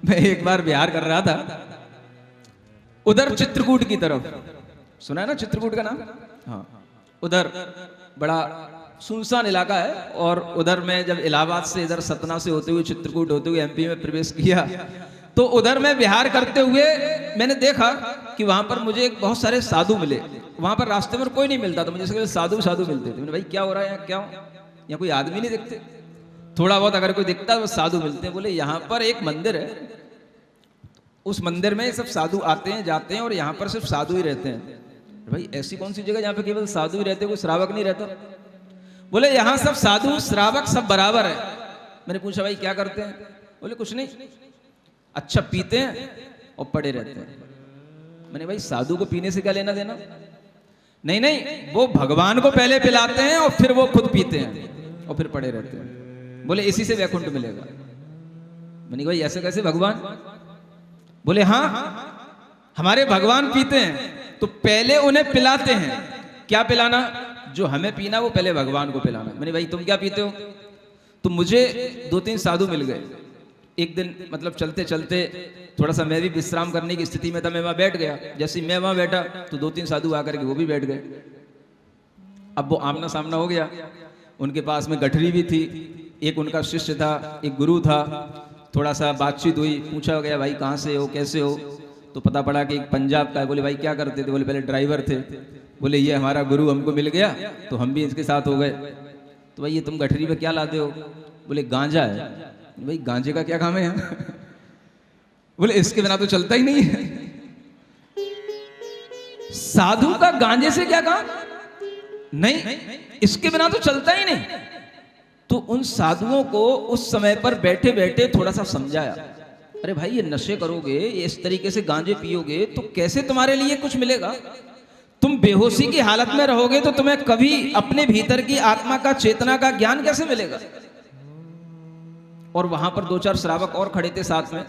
मैं एक बार बिहार कर रहा था, उधर चित्रकूट की तरफ, सुना है ना चित्रकूट का नाम? हाँ, उधर बड़ा सुनसान इलाका है। और उधर मैं जब इलाहाबाद से इधर सतना से होते हुए चित्रकूट होते हुए एमपी में प्रवेश किया, तो उधर मैं बिहार करते हुए मैंने देखा कि वहां पर मुझे बहुत सारे साधु मिले। वहां पर रास्ते में कोई नहीं मिलता था, मुझे सिर्फ साधु साधु मिलते थे। मैंने भाई क्या हो रहा है यहाँ, क्या यहाँ कोई आदमी नहीं दिखते? थोड़ा बहुत अगर कोई दिखता है वो साधु मिलते हैं। बोले यहाँ पर एक मंदिर है, उस मंदिर में सब साधु आते हैं जाते हैं और यहाँ पर सिर्फ साधु ही रहते हैं। भाई ऐसी कौन सी जगह जहाँ पे केवल साधु ही रहते, कोई श्रावक नहीं रहता? बोले यहाँ सब साधु श्रावक सब बराबर है। मैंने पूछा भाई क्या करते हैं? बोले कुछ नहीं, अच्छा पीते हैं और पड़े रहते हैं। मैंने भाई साधु को पीने से क्या लेना देना? नहीं नहीं, वो भगवान को पहले पिलाते हैं और फिर वो खुद पीते हैं और फिर पड़े रहते हैं। बोले इसी से वैकुंठ मिलेगा। मैंने भाई ऐसे कैसे भगवान? बोले हाँ, हमारे भगवान पीते हैं तो पहले उन्हें पिलाते हैं। क्या पिलाना? जो हमें पीना वो पहले भगवान को पिलाना। मैंने भाई तुम क्या पीते हो? तो मुझे 2-3 साधु मिल गए। एक दिन मतलब चलते चलते थोड़ा सा मैं भी विश्राम करने की स्थिति में था, मैं वहां बैठ गया। जैसे मैं वहां बैठा तो 2-3 साधु आकर के वो भी बैठ गए। अब वो आमना सामना हो गया। उनके पास में गठरी भी थी, एक उनका शिष्य था, एक गुरु था। थोड़ा सा बातचीत हुई, पूछा गया भाई कहाँ से हो, कैसे हो? तो पता पड़ा कि एक पंजाब का है। बोले भाई क्या करते थे? बोले पहले ड्राइवर थे। बोले ये हमारा गुरु हमको मिल गया तो हम भी इसके साथ हो गए। तो भाई ये तुम गठरी पे क्या लाते हो? बोले गांजा है। भाई गांजे का क्या काम है यहाँ? बोले इसके बिना तो चलता ही नहीं है। साधु का गांजे से क्या काम? नहीं, इसके बिना तो चलता ही नहीं। तो उन साधुओं को उस समय पर बैठे बैठे थोड़ा सा समझाया, अरे भाई ये नशे करोगे, ये इस तरीके से गांजे पियोगे तो कैसे तुम्हारे लिए कुछ मिलेगा? तुम बेहोशी की हालत में रहोगे तो तुम्हें कभी अपने भीतर की आत्मा का, चेतना का ज्ञान कैसे मिलेगा? और वहां पर 2-4 श्रावक और खड़े थे साथ में।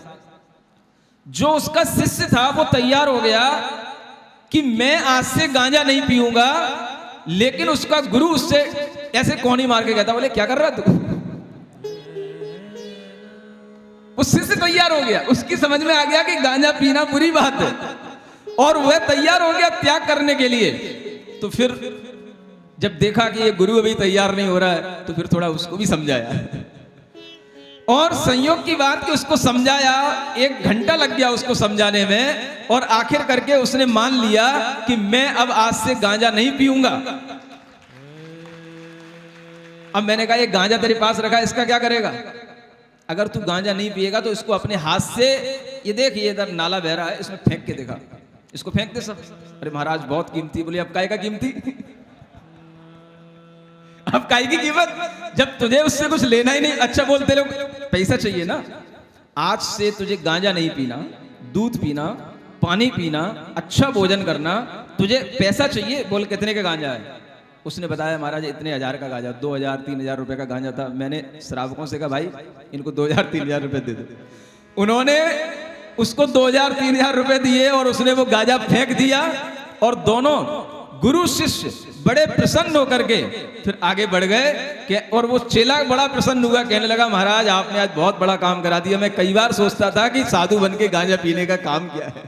जो उसका शिष्य था वो तैयार हो गया कि मैं आज से गांजा नहीं पीऊंगा, लेकिन उसका गुरु उससे ऐसे कौन ही मार के कहता, बोले क्या कर रहा तू? उस शिष्य तैयार हो गया, उसकी समझ में आ गया कि गांजा पीना बुरी बात है और वह तैयार हो गया त्याग करने के लिए। तो फिर जब देखा कि ये गुरु अभी तैयार नहीं हो रहा है तो फिर थोड़ा उसको भी समझाया। और संयोग की बात कि उसको समझाया, 1 घंटा लग गया उसको समझाने में और आखिर करके उसने मान लिया कि मैं अब आज से गांजा नहीं पीऊंगा। अब मैंने कहा ये गांजा तेरे पास रखा, इसका क्या करेगा? अगर तू गांजा नहीं पिएगा तो इसको अपने हाथ से, ये देख ये इधर नाला बह रहा है, इसमें फेंक के देखा, इसको फेंक दे सब। अरे महाराज बहुत कीमती। बोले अब काय का कीमती? अब काय की कीमत जब तुझे उससे कुछ लेना ही नहीं। अच्छा बोलते लोग पैसा चाहिए ना। आज से तुझे गांजा नहीं पीना, दूध पीना, पानी पीना, अच्छा भोजन करना, तुझे पैसा चाहिए। बोल कितने का गांजा है? उसने बताया महाराज इतने 1000 का गांजा, 2000-3000 रुपए का गांजा था। मैंने श्रावकों से कहा भाई इनको 2000-3000 रुपए दे दो। उन्होंने उसको 2000-3000 रुपए दिए और उसने वो गांजा फेंक दिया। और दोनों गुरु शिष्य बड़े प्रसन्न होकर के फिर आगे बढ़ गए। और वो चेला बड़ा प्रसन्न हुआ, कहने लगा महाराज आपने आज बहुत बड़ा काम करा दिया। मैं कई बार सोचता था कि साधु बन के गांजा पीने का काम क्या है।